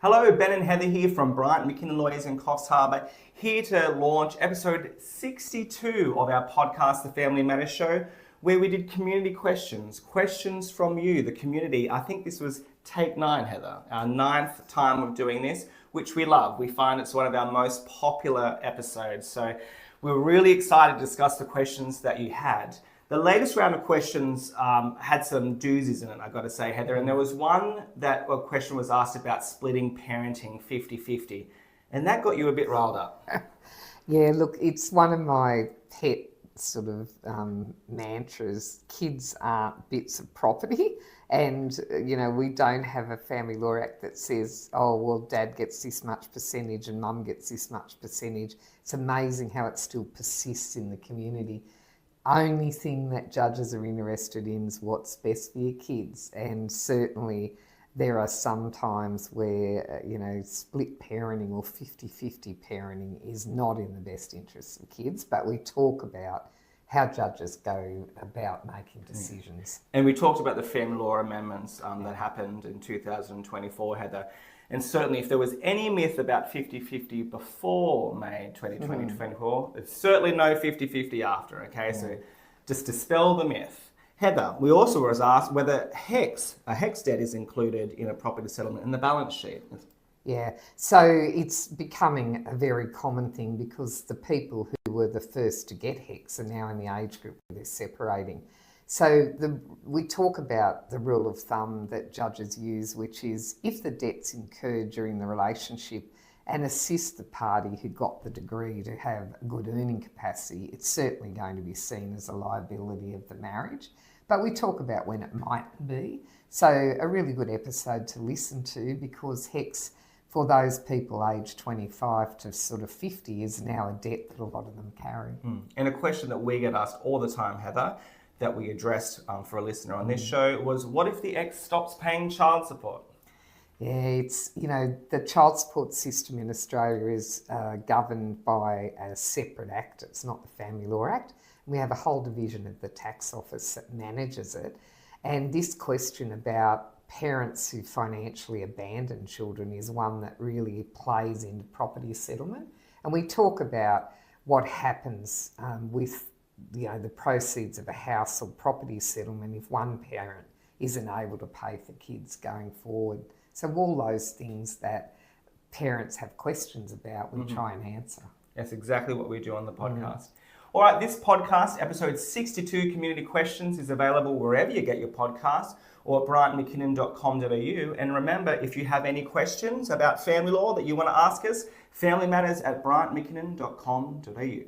Hello, Ben and Heather here from Bryant McKinnon Lawyers in Coffs Harbour, here to launch episode 62 of our podcast, The Family Matters Show, where we did community questions from you, the community. I think this was take 9, Heather, our 9th time of doing this, which we love. We find it's one of our most popular episodes. So we're really excited to discuss the questions that you had. The latest round of questions had some doozies in it, I've got to say, Heather. And there was one that a question was asked about splitting parenting 50-50. And that got you a bit riled up. Yeah, look, it's one of my pet sort of mantras. Kids aren't bits of property. And, you know, we don't have a family law act that says, oh, well, dad gets this much percentage and mum gets this much percentage. It's amazing how it still persists in the community. Only thing that judges are interested in is what's best for your kids. And certainly there are some times where, you know, split parenting or 50-50 parenting is not in the best interests of kids, but we talk about how judges go about making decisions. And we talked about the family law amendments that happened in 2024, Heather. And certainly if there was any myth about 50-50 before May 2024, there's certainly no 50-50 after, okay? So just dispel the myth. Heather, we also was asked whether a HEX debt is included in a property settlement in the balance sheet. Yeah, so it's becoming a very common thing because the people who were the first to get HEX are now in the age group where they're separating. So we talk about the rule of thumb that judges use, which is if the debt's incurred during the relationship and assist the party who got the degree to have a good earning capacity, it's certainly going to be seen as a liability of the marriage. But we talk about when it might be. So a really good episode to listen to, because HEX for those people aged 25 to sort of 50 is now a debt that a lot of them carry. And a question that we get asked all the time, Heather, that we addressed for a listener on this show was, what if the ex stops paying child support? Yeah, it's, you know, the child support system in Australia is governed by a separate act. It's not the Family Law Act. We have a whole division of the tax office that manages it. And this question about parents who financially abandon children is one that really plays into property settlement. And we talk about what happens with, you know, the proceeds of a house or property settlement if one parent isn't able to pay for kids going forward. So all those things that parents have questions about, we try and answer. That's exactly what we do on the podcast. All right, this podcast, episode 62, Community Questions, is available wherever you get your podcasts or at bryantmckinnon.com.au. And remember, if you have any questions about family law that you want to ask us, familymatters@bryantmckinnon.com.au.